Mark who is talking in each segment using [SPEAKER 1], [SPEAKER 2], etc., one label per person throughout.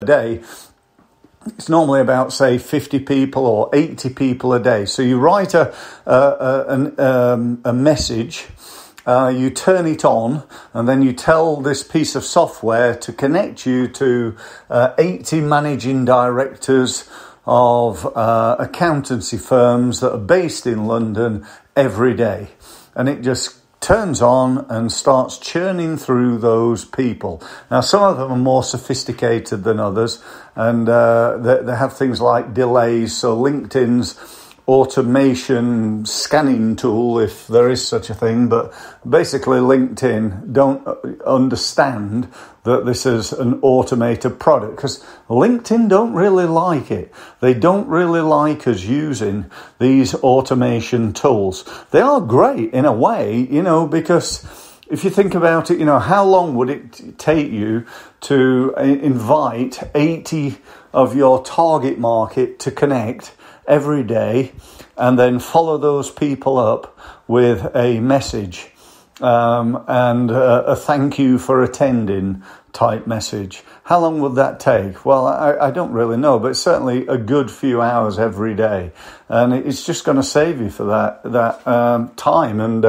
[SPEAKER 1] day, it's normally about, say, 50 people or 80 people a day. So you write a message, you turn it on, and then you tell this piece of software to connect you to 80 managing directors of accountancy firms that are based in London every day. And it just turns on and starts churning through those people. Now, some of them are more sophisticated than others, and they have things like delays. So LinkedIn's automation scanning tool, if there is such a thing, but basically LinkedIn don't understand that this is an automated product, because LinkedIn don't really like it. They don't really like us using these automation tools. They are great in a way, because if you think about it, how long would it take you to invite 80 of your target market to connect every day and then follow those people up with a message and a thank you for attending type message? How long would that take? Well, I don't really know, but it's certainly a good few hours every day, and it's just going to save you for that time. And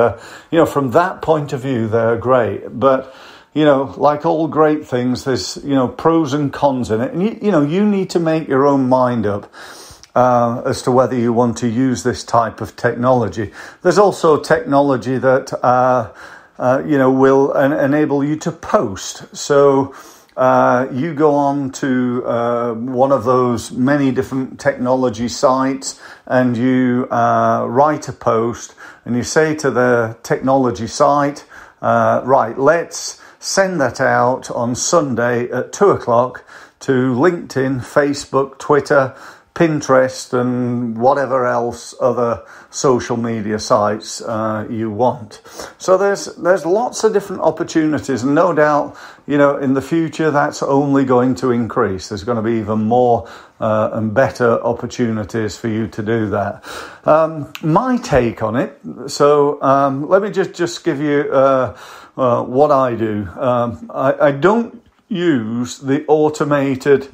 [SPEAKER 1] from that point of view, they're great. But like all great things, there's pros and cons in it, and you need to make your own mind up as to whether you want to use this type of technology. There's also technology that will enable you to post. So you go on to one of those many different technology sites, and you write a post, and you say to the technology site, right, let's send that out on Sunday at 2:00 to LinkedIn, Facebook, Twitter, Pinterest, and whatever else other social media sites you want. So there's lots of different opportunities, and no doubt, in the future that's only going to increase. There's going to be even more and better opportunities for you to do that. My take on it. So let me just give you what I do. I don't use the automated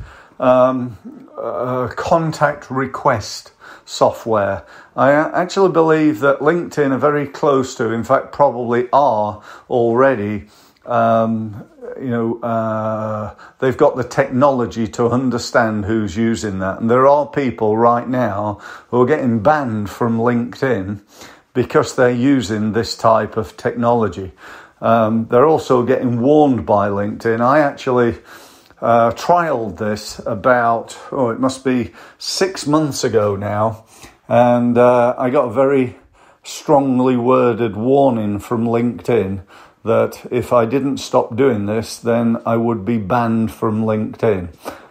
[SPEAKER 1] contact request software. I actually believe that LinkedIn are very close to, in fact, probably are already, they've got the technology to understand who's using that. And there are people right now who are getting banned from LinkedIn because they're using this type of technology. They're also getting warned by LinkedIn. I actually trialed this about, it must be 6 months ago now, and I got a very strongly worded warning from LinkedIn that if I didn't stop doing this, then I would be banned from LinkedIn.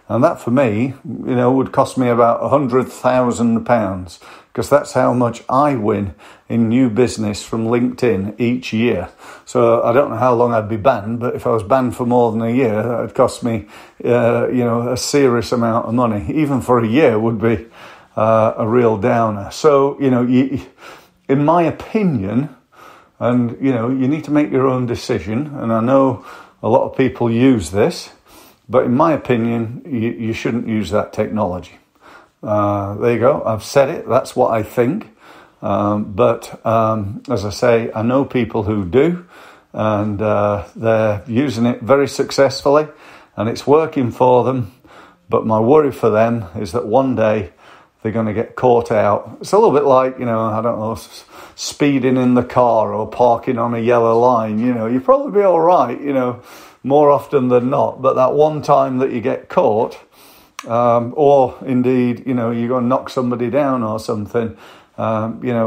[SPEAKER 1] And that for me, would cost me about £100,000, because that's how much I win in new business from LinkedIn each year. So I don't know how long I'd be banned, but if I was banned for more than a year, that would cost me, a serious amount of money. Even for a year would be a real downer. So, in my opinion, and, you need to make your own decision, and I know a lot of people use this, but in my opinion, you shouldn't use that technology. There you go. I've said it. That's what I think. But as I say, I know people who do, and they're using it very successfully, and it's working for them. But my worry for them is that one day they're going to get caught out. It's a little bit like, I don't know, speeding in the car or parking on a yellow line. You'd probably be all right, more often than not. But that one time that you get caught, or indeed, you're going to knock somebody down or something, the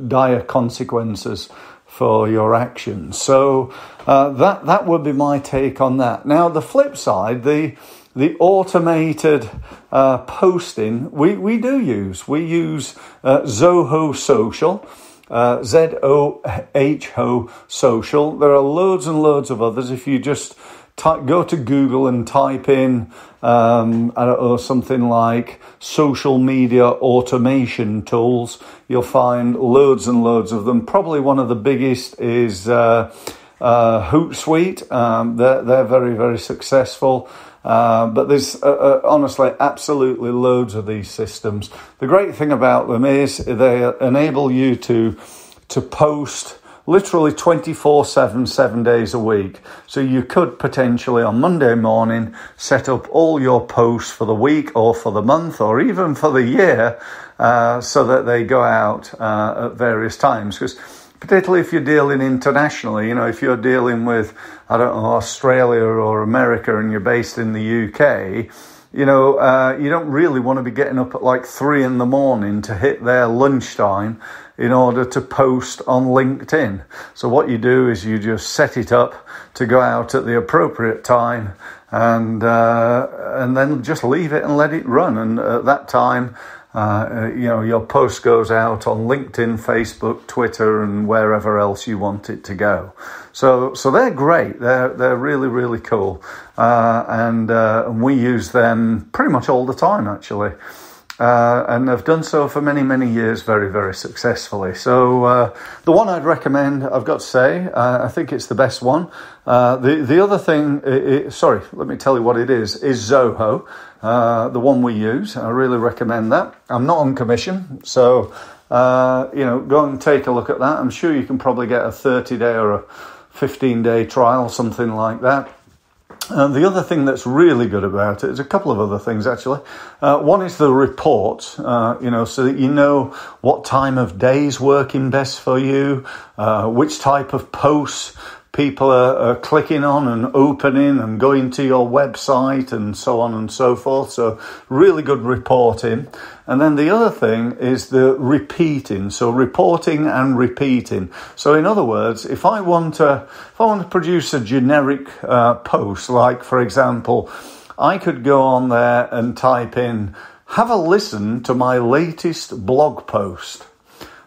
[SPEAKER 1] dire consequences for your actions. So that would be my take on that. Now, the flip side, the automated posting, we do use. We use Zoho Social, Zoho Social. There are loads and loads of others. If you just go to Google and type in, something like social media automation tools, you'll find loads and loads of them. Probably one of the biggest is Hootsuite. They're very, very successful. But there's honestly absolutely loads of these systems. The great thing about them is they enable you to post literally 24/7, 7 days a week. So you could potentially on Monday morning set up all your posts for the week or for the month or even for the year, so that they go out at various times. Because particularly if you're dealing internationally, if you're dealing with, Australia or America and you're based in the UK, you don't really want to be getting up at like 3 a.m. to hit their lunchtime in order to post on LinkedIn. So what you do is you just set it up to go out at the appropriate time and then just leave it and let it run. And at that time, your post goes out on LinkedIn, Facebook, Twitter, and wherever else you want it to go. So they're great. They're really, really cool. And we use them pretty much all the time, actually. And have done so for many, many years very, very successfully. So the one I'd recommend, I've got to say, I think it's the best one. The other thing, let me tell you what it is Zoho, the one we use. I really recommend that. I'm not on commission, so, go and take a look at that. I'm sure you can probably get a 30-day or a 15-day trial, something like that. The other thing that's really good about it is a couple of other things, actually. One is the report, so that you know what time of day is working best for you, which type of posts people are clicking on and opening and going to your website and so on and so forth. So really good reporting. And then the other thing is the repeating. So reporting and repeating. So in other words, if I want to produce a generic post, like for example, I could go on there and type in, have a listen to my latest blog post.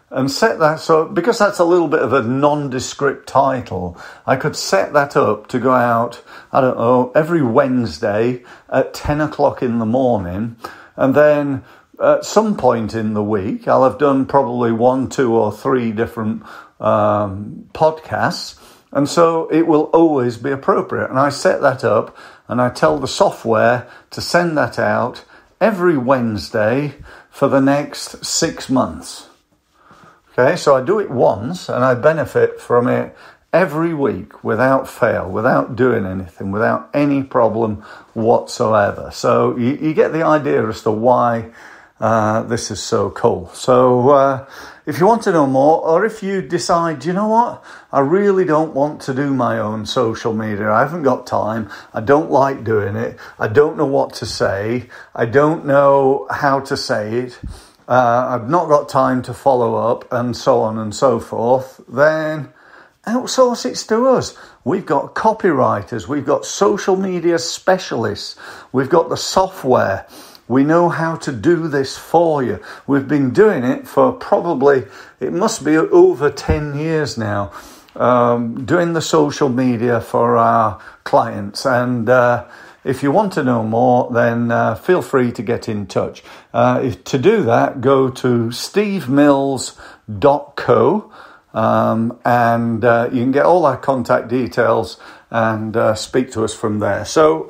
[SPEAKER 1] And set that, so because that's a little bit of a nondescript title, I could set that up to go out, every Wednesday at 10 o'clock in the morning. And then at some point in the week, I'll have done probably 1, 2 or 3 different podcasts. And so it will always be appropriate. And I set that up and I tell the software to send that out every Wednesday for the next 6 months. Okay, so I do it once and I benefit from it every week without fail, without doing anything, without any problem whatsoever. So you get the idea as to why this is so cool. So if you want to know more, or if you decide, you know what, I really don't want to do my own social media, I haven't got time, I don't like doing it, I don't know what to say, I don't know how to say it, I've not got time to follow up, and so on and so forth, then outsource it to us. We've got copywriters, we've got social media specialists, we've got the software. We know how to do this for you. We've been doing it for probably, it must be over 10 years now, doing the social media for our clients. And if you want to know more, then feel free to get in touch. To do that, go to stevemills.co and you can get all our contact details and speak to us from there. So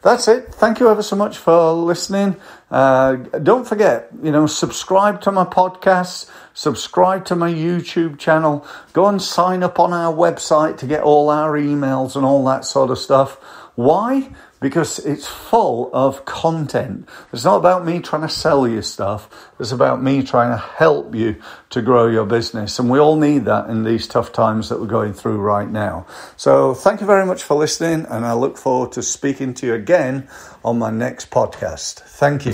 [SPEAKER 1] that's it. Thank you ever so much for listening. Don't forget, subscribe to my podcasts, subscribe to my YouTube channel, go and sign up on our website to get all our emails and all that sort of stuff. Why? Because it's full of content. It's not about me trying to sell you stuff. It's about me trying to help you to grow your business. And we all need that in these tough times that we're going through right now. So thank you very much for listening. And I look forward to speaking to you again on my next podcast. Thank you.